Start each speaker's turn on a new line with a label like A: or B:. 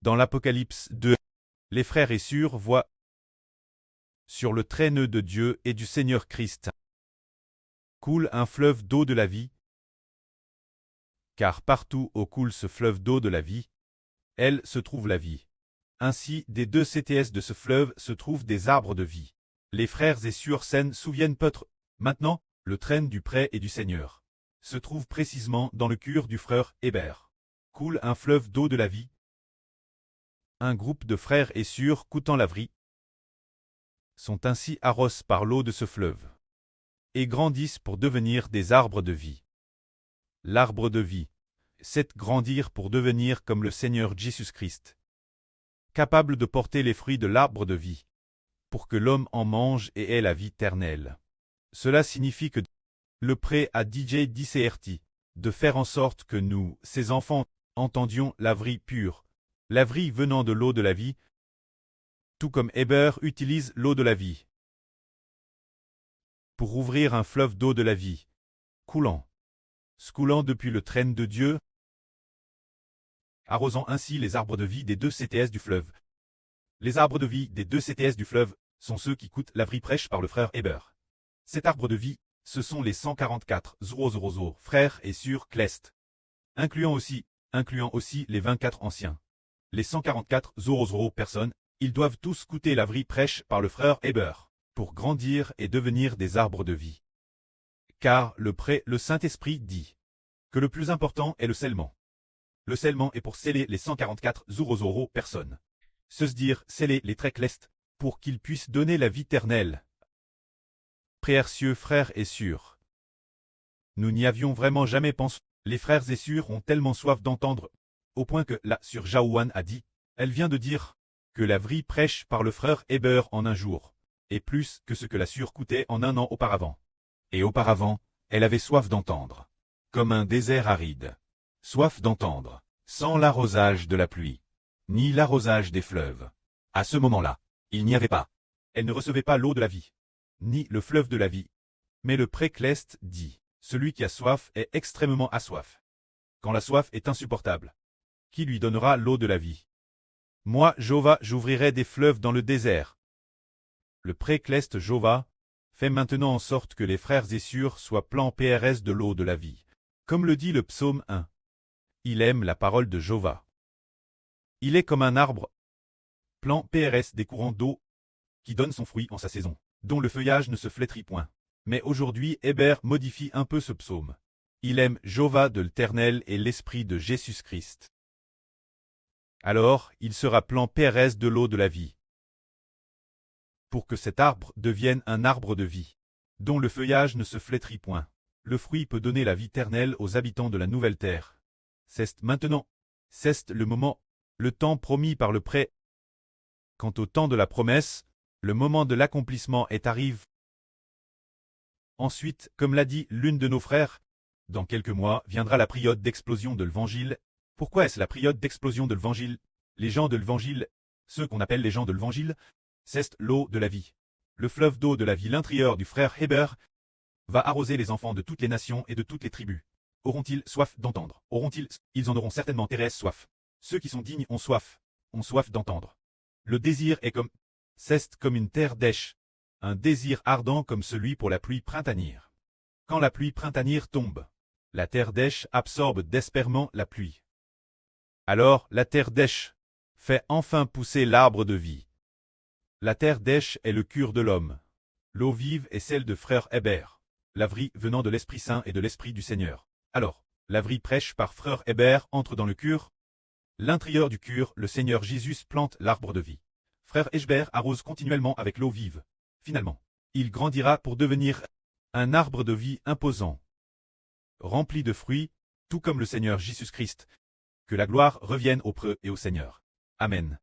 A: Dans l'Apocalypse 2, les frères et sœurs voient sur le traîneau de Dieu et du Seigneur Christ coule un fleuve d'eau de la vie, car partout où coule ce fleuve d'eau de la vie, elle se trouve la vie. Ainsi, des deux CTS de ce fleuve se trouvent des arbres de vie. Les frères et sœurs s'en souviennent peut-être. Maintenant, le traîne du prêt et du Seigneur se trouve précisément dans le cœur du frère Hébert. Coule un fleuve d'eau de la vie. Un groupe de frères et sœurs coûtant la vie sont ainsi arrosés par l'eau de ce fleuve et grandissent pour devenir des arbres de vie. L'arbre de vie, c'est grandir pour devenir comme le Seigneur Jésus-Christ, capable de porter les fruits de l'arbre de vie, pour que l'homme en mange et ait la vie éternelle. Cela signifie que le prêt à DJ DCRT, de faire en sorte que nous, ses enfants, entendions la vie pure, la vie venant de l'eau de la vie, tout comme Hébert utilise l'eau de la vie pour ouvrir un fleuve d'eau de la vie, coulant depuis le traîne de Dieu, arrosant ainsi les arbres de vie des deux CTS du fleuve. Les arbres de vie des deux CTS du fleuve sont ceux qui coûtent la vie prêche par le frère Hébert. Cet arbre de vie, ce sont les 144 frères et sœurs Clest, incluant aussi les 24 anciens. Les 144 personnes, ils doivent tous coûter la vie prêche par le frère Hébert, pour grandir et devenir des arbres de vie. Car le Saint-Esprit dit que le plus important est le scellement. Le scellement est pour sceller les 144 personnes. C'est-à-dire sceller les traits Clest, pour qu'ils puissent donner la vie éternelle. Précieux frères et sœurs, nous n'y avions vraiment jamais pensé. Les frères et sœurs ont tellement soif d'entendre, au point que la sœur Jaouane a dit, elle vient de dire, que la vie prêche par le frère Hébert en un jour, et plus que ce que la sœur coûtait en un an auparavant. Et auparavant, elle avait soif d'entendre, comme un désert aride. Soif d'entendre, sans l'arrosage de la pluie, ni l'arrosage des fleuves. À ce moment-là, il n'y avait pas. Elle ne recevait pas l'eau de la vie, ni le fleuve de la vie. Mais le Précleste dit, celui qui a soif est extrêmement assoif. Quand la soif est insupportable, qui lui donnera l'eau de la vie? Moi, Jova, j'ouvrirai des fleuves dans le désert. Le Précleste Jova fait maintenant en sorte que les frères et sœurs soient plans PRS de l'eau de la vie. Comme le dit le psaume 1. Il aime la parole de Jova. Il est comme un arbre, plan PRS des courants d'eau, qui donne son fruit en sa saison, dont le feuillage ne se flétrit point. Mais aujourd'hui, Hébert modifie un peu ce psaume. Il aime Jova de l'Éternel et l'Esprit de Jésus-Christ. Alors, il sera plan PRS de l'eau de la vie. Pour que cet arbre devienne un arbre de vie, dont le feuillage ne se flétrit point. Le fruit peut donner la vie éternelle aux habitants de la nouvelle terre. C'est maintenant. C'est le moment, le temps promis par le prêt. Quant au temps de la promesse, le moment de l'accomplissement est arrivé. Ensuite, comme l'a dit l'une de nos frères, dans quelques mois viendra la période d'explosion de l'Évangile. Pourquoi est-ce la période d'explosion de l'Évangile? Les gens de l'Évangile, ceux qu'on appelle les gens de l'Évangile, c'est l'eau de la vie. Le fleuve d'eau de la vie, l'intérieur du frère Hébert, va arroser les enfants de toutes les nations et de toutes les tribus. Auront-ils soif d'entendre? Ils en auront certainement soif. Ceux qui sont dignes ont soif d'entendre. Le désir est comme une terre dèche, un désir ardent comme celui pour la pluie printanière. Quand la pluie printanière tombe, la terre dèche absorbe désespérément la pluie. Alors la terre dèche fait enfin pousser l'arbre de vie. La terre dèche est le cœur de l'homme. L'eau vive est celle de frère Hébert. La vie venant de l'Esprit Saint et de l'Esprit du Seigneur. Alors, la vie prêche par frère Hébert entre dans le cœur. L'intérieur du cœur, le Seigneur Jésus plante l'arbre de vie. Frère Hébert arrose continuellement avec l'eau vive. Finalement, il grandira pour devenir un arbre de vie imposant, rempli de fruits, tout comme le Seigneur Jésus-Christ. Que la gloire revienne au preux et au Seigneur. Amen.